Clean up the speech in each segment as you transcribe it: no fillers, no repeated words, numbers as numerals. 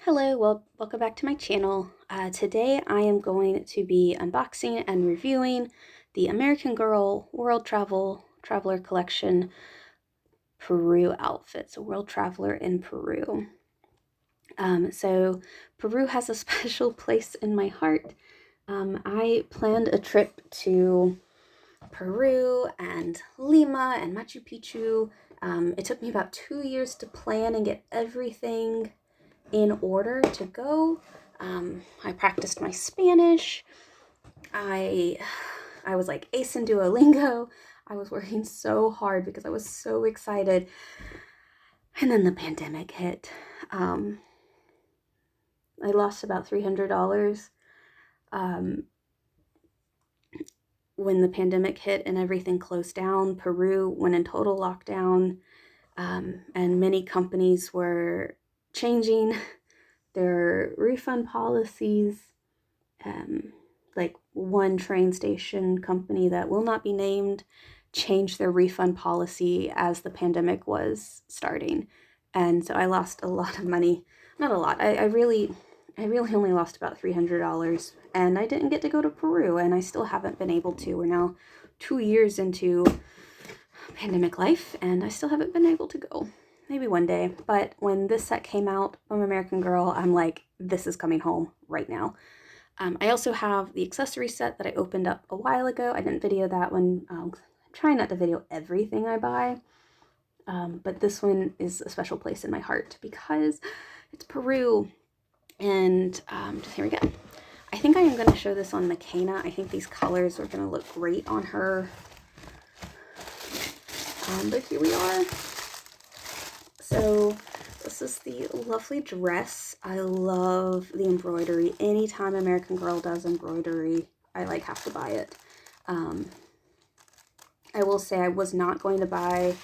Hello, well, welcome back to my channel. Today I am going to be unboxing and reviewing the American Girl World Traveler Collection Peru outfits, a world traveler in Peru. So Peru has a special place in my heart. I planned a trip to Peru and Lima and Machu Picchu. It took me about 2 years to plan and get everything in order to go. I practiced my Spanish. I was like ace in Duolingo. I was working so hard because I was so excited. And then the pandemic hit. I lost about $300 when the pandemic hit and everything closed down. Peru went in total lockdown, and many companies were changing their refund policies. Like one train station company that will not be named changed their refund policy as the pandemic was starting. And so I lost a lot of money. Not a lot. I really only lost about $300, and I didn't get to go to Peru, and I still haven't been able to. We're now 2 years into pandemic life, and I still haven't been able to go. Maybe one day. But when this set came out from American Girl, I'm like, this is coming home right now. I also have the accessory set that I opened up a while ago. I didn't video that one. I try not to video everything I buy, but this one is a special place in my heart because it's Peru. And just here we go. I think I am going to show this on Makena. I think these colors are going to look great on her. But here we are. So this is the lovely dress. I love the embroidery. Anytime American Girl does embroidery, I like have to buy it. I will say I was not going to buy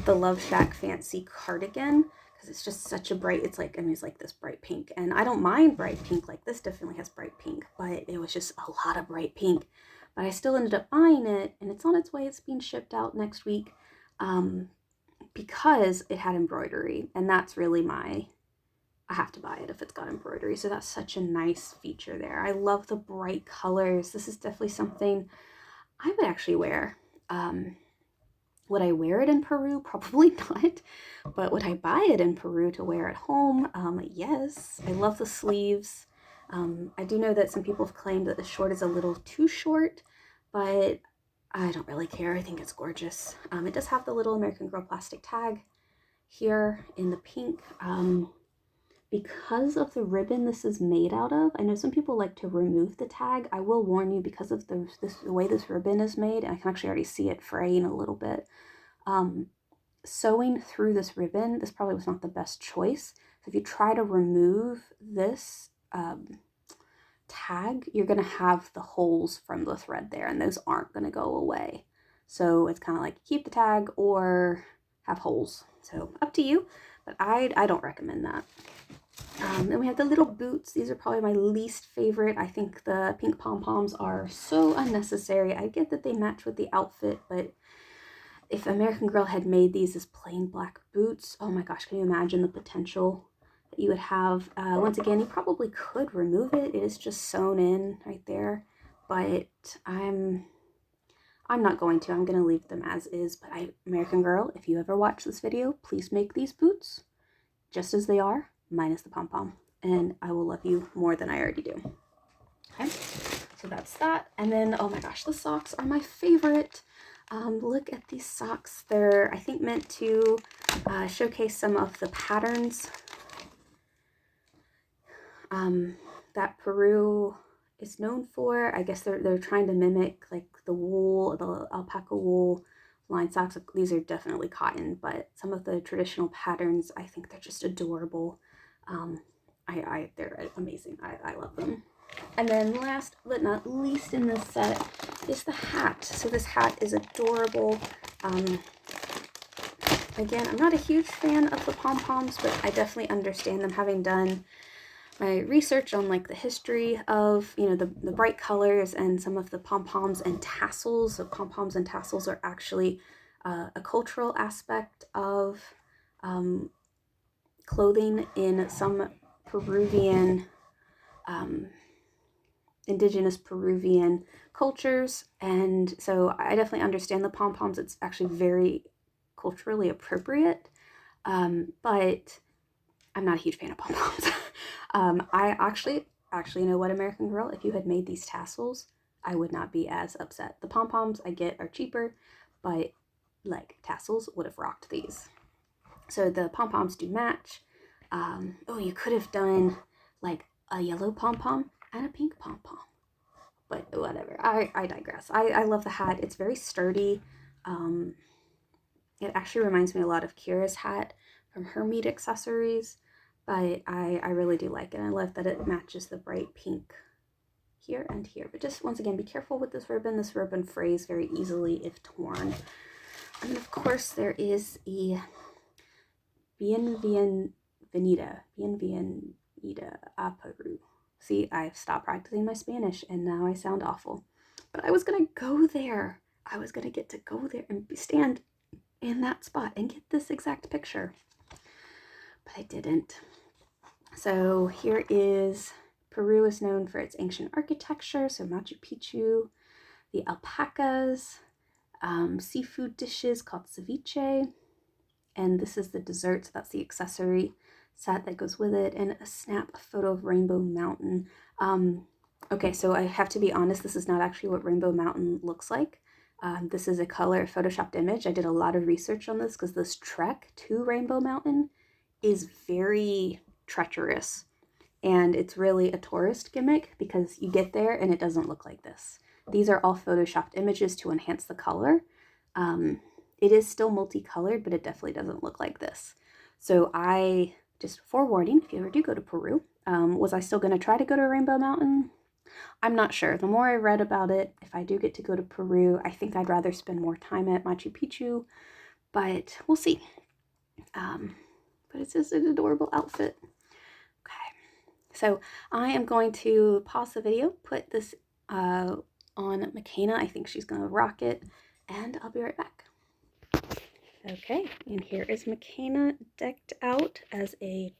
the Love Shack Fancy cardigan because it's just such a bright, it's like, I mean, it's like this bright pink. And I don't mind bright pink, like this definitely has bright pink, but it was just a lot of bright pink. But I still ended up buying it, and it's on its way. It's being shipped out next week. Because it had embroidery, and that's really I have to buy it if it's got embroidery. So that's such a nice feature there. I love the bright colors. This is definitely something I would actually wear. Would I wear it in Peru? Probably not. But would I buy it in Peru to wear at home? Yes. I love the sleeves. I do know that some people have claimed that the short is a little too short, but I don't really care. I think it's gorgeous. It does have the little American Girl plastic tag here in the pink. Because of the ribbon this is made out of, I know some people like to remove the tag. I will warn you, because of the way this ribbon is made, and I can actually already see it fraying a little bit. Sewing through this ribbon, this probably was not the best choice. So if you try to remove this tag, you're going to have the holes from the thread there, and those aren't going to go away. So it's kind of like keep the tag or have holes. So up to you, but I don't recommend that. Then we have the little boots. These are probably my least favorite. I think the pink pom-poms are so unnecessary. I get that they match with the outfit, but if American Girl had made these as plain black boots, oh my gosh, can you imagine the potential that you would have? Once again, you probably could remove it. It is just sewn in right there, but I'm not going to. I'm going to leave them as is. But American Girl, if you ever watch this video, please make these boots just as they are, minus the pom-pom, and I will love you more than I already do. Okay, so that's that. And then, oh my gosh, the socks are my favorite. Look at these socks. They're, I think, meant to showcase some of the patterns that Peru is known for. I guess they're trying to mimic like the wool, the alpaca wool line socks. These are definitely cotton, but some of the traditional patterns, I think they're just adorable. They're amazing. I love them. And then last but not least in this set is the hat. So this hat is adorable. Again, I'm not a huge fan of the pom-poms, but I definitely understand them, having done my research on like the history of, you know, the bright colors and some of the pom-poms and tassels. So pom-poms and tassels are actually a cultural aspect of clothing in some Peruvian, indigenous Peruvian cultures, and so I definitely understand the pom-poms. It's actually very culturally appropriate, but I'm not a huge fan of pom-poms. I actually know what, American Girl, if you had made these tassels, I would not be as upset. The pom-poms I get are cheaper, but like tassels would have rocked these. So the pom-poms do match. Oh, you could have done like a yellow pom-pom and a pink pom-pom, but whatever. I digress. I love the hat. It's very sturdy. It actually reminds me a lot of Kira's hat from her meat accessories, but I really do like it. I love that it matches the bright pink here and here. But just once again, be careful with this ribbon. This ribbon frays very easily if torn. And of course, there is a Bienvenida a Peru. See, I've stopped practicing my Spanish and now I sound awful. But I was gonna go there. I was gonna get to go there and stand in that spot and get this exact picture. But I didn't. So here is, Peru is known for its ancient architecture, so Machu Picchu, the alpacas, seafood dishes called ceviche, and this is the dessert, so that's the accessory set that goes with it, and a snap photo of Rainbow Mountain. Okay, so I have to be honest, this is not actually what Rainbow Mountain looks like. This is a color photoshopped image. I did a lot of research on this because this trek to Rainbow Mountain is very treacherous, and it's really a tourist gimmick because you get there and it doesn't look like this. These are all photoshopped images to enhance the color. It is still multicolored, but it definitely doesn't look like this. So I, just forewarning, if you ever do go to Peru, was I still going to try to go to Rainbow Mountain? I'm not sure. The more I read about it, if I do get to go to Peru, I think I'd rather spend more time at Machu Picchu, but we'll see. But it's just an adorable outfit. Okay, so I am going to pause the video, put this on Makena. I think she's going to rock it, and I'll be right back. Okay, and here is Makena decked out as a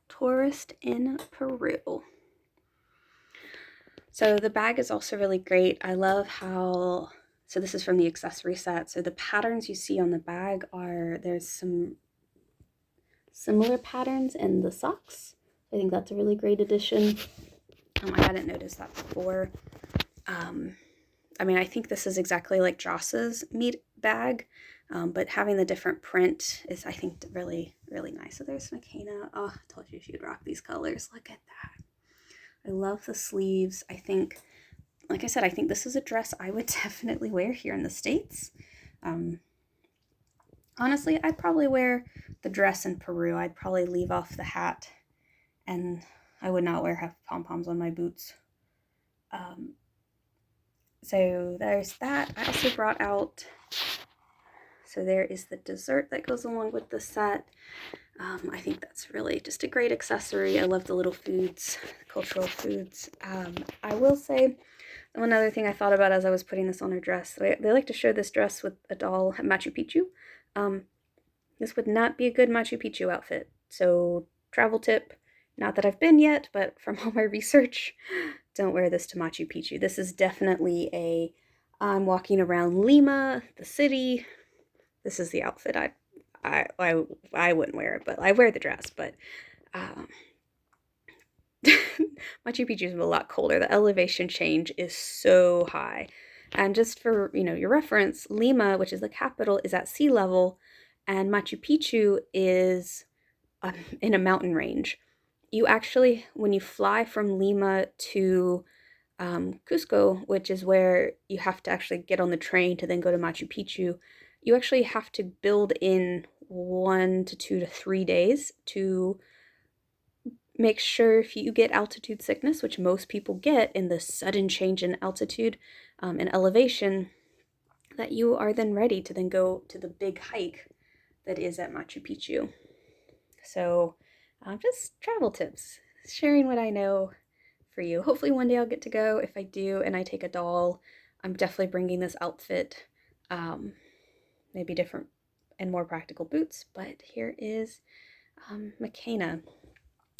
tourist in Peru. So the bag is also really great. I love how, so this is from the accessory set. So the patterns you see on the bag there's some similar patterns in the socks. I think that's a really great addition. I hadn't noticed that before. I mean, I think this is exactly like Joss's meat bag, but having the different print is, I think, really, really nice. So there's Makena. Oh, I told you she'd rock these colors. Look at that. I love the sleeves. I think, like I said, I think this is a dress I would definitely wear here in the States. Honestly, I'd probably wear the dress in Peru. I'd probably leave off the hat, and I would not have pom-poms on my boots. So there's that. I also brought out, so there is the dessert that goes along with the set. I think that's really just a great accessory. I love the little foods, cultural foods. I will say, one other thing I thought about as I was putting this on her dress, they like to show this dress with a doll at Machu Picchu. This would not be a good Machu Picchu outfit. So travel tip, not that I've been yet, but from all my research, don't wear this to Machu Picchu. This is definitely I'm walking around Lima, the city. This is the outfit I wouldn't wear it, but I wear the dress. But Machu Picchu is a lot colder. The elevation change is so high. And just for your reference, Lima, which is the capital, is at sea level, and Machu Picchu is in a mountain range. You actually, when you fly from Lima to Cusco, which is where you have to actually get on the train to then go to Machu Picchu, you actually have to build in 1 to 2 to 3 days to make sure if you get altitude sickness, which most people get in the sudden change in altitude and elevation, that you are then ready to then go to the big hike that is at Machu Picchu. So just travel tips, sharing what I know for you. Hopefully one day I'll get to go. If I do and I take a doll, I'm definitely bringing this outfit, maybe different and more practical boots, but here is Makena.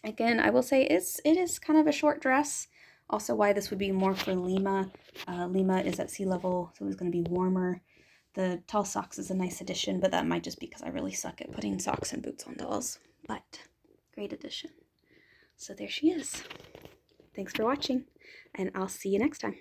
Again, I will say it is kind of a short dress. Also, why this would be more for Lima. Lima is at sea level, so it's going to be warmer. The tall socks is a nice addition, but that might just be because I really suck at putting socks and boots on dolls. But great addition. So there she is. Thanks for watching, and I'll see you next time.